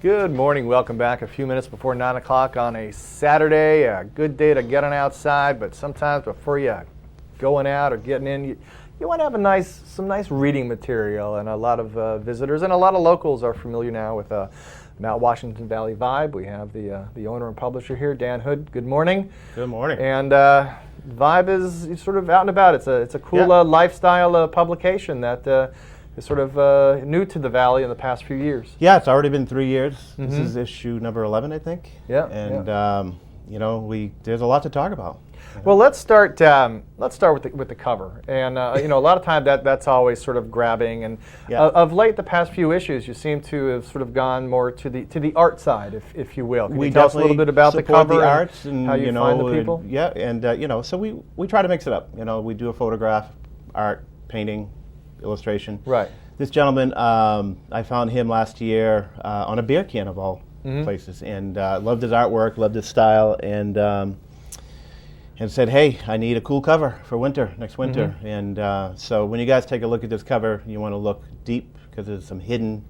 Good morning. Welcome back. A few minutes before 9 o'clock on a Saturday. A good day to get on outside, but sometimes before you going out or getting in, you want to have some nice reading material. And a lot of visitors and a lot of locals are familiar now with Mount Washington Valley Vibe. We have the owner and publisher here, Dan Hood. Good morning. Good morning. And Vibe is sort of out and about. It's a cool lifestyle publication that is sort of new to the Valley in the past few years. Yeah, it's already been 3 years. Mm-hmm. This is issue number 11, I think. Yeah. And there's a lot to talk about. Well, let's start with the cover, and a lot of time that's always sort of grabbing. And of late, the past few issues, you seem to have sort of gone more to the art side, if you will. Can you tell us a little bit about the cover, the arts, and how you find the people? So we try to mix it up. We do a photograph, art, painting, illustration. Right. This gentleman, I found him last year on a beer can of all places, and loved his artwork, loved his style, and said, hey, I need a cool cover for next winter. And so when you guys take a look at this cover, you want to look deep because there's some hidden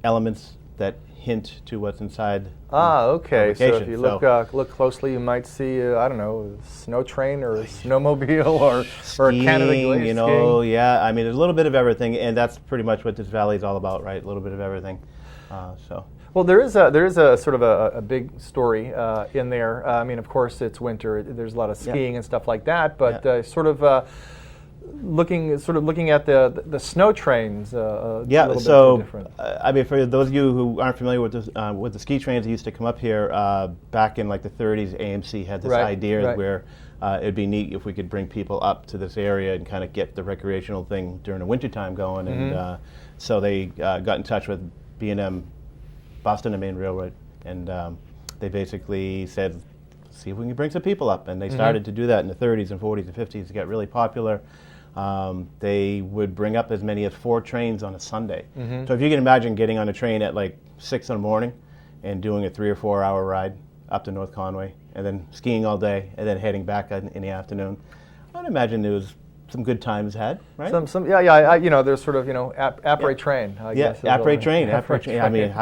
elements that hint to what's inside. Okay. So if you look closely, you might see, a snow train or a snowmobile or a Canada Glaze skiing. Yeah. I mean, there's a little bit of everything, and that's pretty much what this valley is all about, right? A little bit of everything. Well, there is a sort of a big story in there. I mean, of course, it's winter. There's a lot of skiing and stuff like that. But looking at the snow trains. A little bit different. I mean, for those of you who aren't familiar with the ski trains that used to come up here back in like the 30s, AMC had this idea where it'd be neat if we could bring people up to this area and kind of get the recreational thing during the wintertime going. And so they got in touch with B&M, Boston and Maine Railroad, and they basically said, see if we can bring some people up. And they started to do that in the 30s and 40s and 50s. It got really popular. They would bring up as many as 4 trains on a Sunday. So if you can imagine getting on a train at like 6 in the morning and doing a 3 or 4 hour ride up to North Conway, and then skiing all day, and then heading back in the afternoon, I'd imagine there was some good times had, right? There's sort of après train. I guess. Après train. I mean,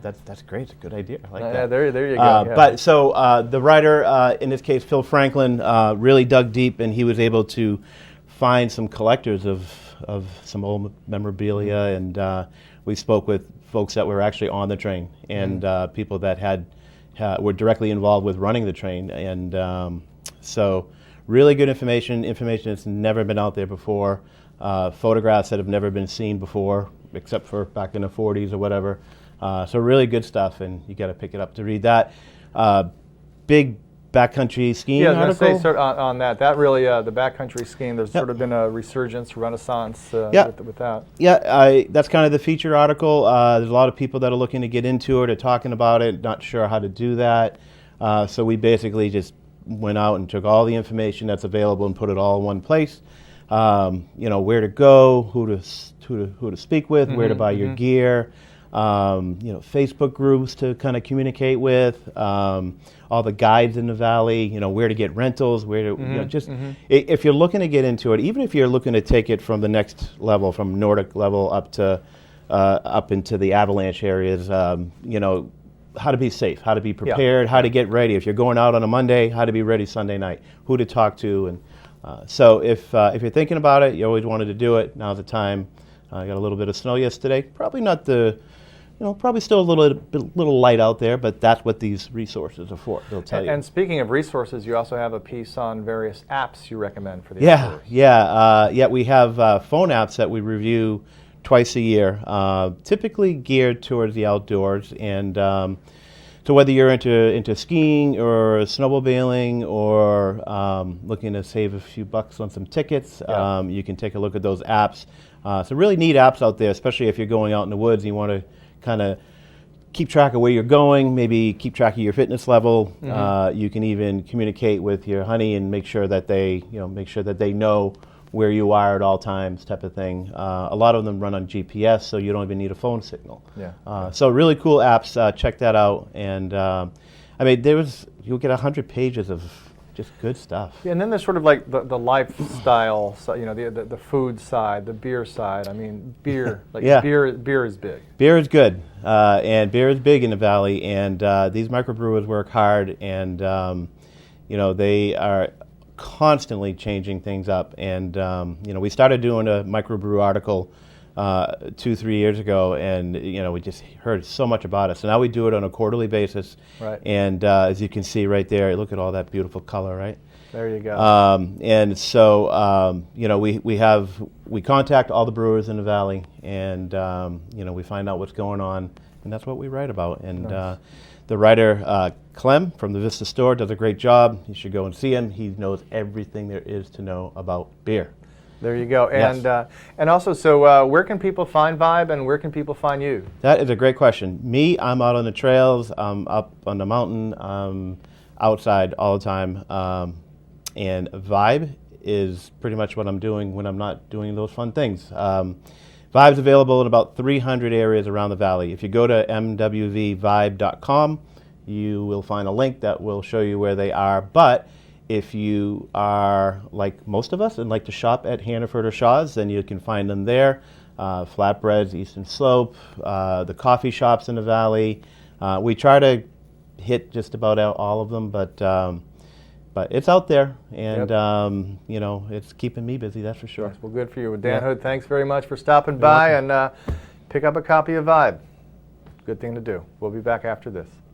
that's great. It's a good idea. I like that. There you go. But so the writer, in this case, Phil Franklin, really dug deep, and he was able to find some collectors of some old memorabilia, and we spoke with folks that were actually on the train, and people that were directly involved with running the train, and so. Really good information that's never been out there before, photographs that have never been seen before, except for back in the 40s or whatever. So really good stuff, and you got to pick it up to read that. Big backcountry skiing article. Yeah, I was going to say on that. That really, the backcountry skiing, there's sort of been a resurgence, renaissance with that. Yeah, that's kind of the feature article. There's a lot of people that are looking to get into it or talking about it, not sure how to do that. So we basically just went out and took all the information that's available and put it all in one place. Where to go, who to speak with, where to buy your gear, Facebook groups to kind of communicate with, all the guides in the valley, where to get rentals, where to if you're looking to get into it, even if you're looking to take it from the next level, from Nordic level up into the avalanche areas, how to be safe, how to be prepared, how to get ready. If you're going out on a Monday, how to be ready Sunday night, who to talk to. And so if you're thinking about it, you always wanted to do it, now's the time. I got a little bit of snow yesterday. Probably not probably still a little light out there, but that's what these resources are for. They'll tell you. And speaking of resources, you also have a piece on various apps you recommend for the outdoors. We have phone apps that we review twice a year, typically geared towards the outdoors, and so whether you're into skiing or snowmobiling or looking to save a few bucks on some tickets, you can take a look at those apps. So really neat apps out there, especially if you're going out in the woods and you want to kind of keep track of where you're going, maybe keep track of your fitness level. You can even communicate with your honey and make sure that they know where you are at all times, type of thing. A lot of them run on GPS, so you don't even need a phone signal. So really cool apps. Check that out. And you'll get 100 pages of just good stuff. Yeah, and then there's sort of like the lifestyle, you know, the food side, the beer side. I mean, beer, like Yeah. beer is big. Beer is good, and beer is big in the Valley, and these microbrewers work hard, and you know, they are constantly changing things up. And you know, we started doing a microbrew article 2-3 years ago, and you know, we just heard so much about it. So now we do it on a quarterly basis. Right. And as you can see right there, look at all that beautiful color, right? There you go. And so you know, we contact all the brewers in the Valley, and you know, we find out what's going on, and that's what we write about. And Nice. the writer Clem from the Vista Store does a great job. You should go and see him. He knows everything there is to know about beer. There you go. Yes. And also, so where can people find Vibe, and where can people find you? That is a great question. Me, I'm out on the trails, I'm up on the mountain, outside all the time. And Vibe is pretty much what I'm doing when I'm not doing those fun things. Vibe's available in about 300 areas around the Valley. If you go to MWVvibe.com, you will find a link that will show you where they are. But if you are like most of us and like to shop at Hannaford or Shaw's, then you can find them there. Flatbreads, Eastern Slope, the coffee shops in the Valley. We try to hit just about all of them, but it's out there, and Yep. you know, it's keeping me busy, that's for sure. Yes, well, good for you. Dan Yeah. Hood, thanks very much for stopping by, and pick up a copy of Vibe. Good thing to do. We'll be back after this.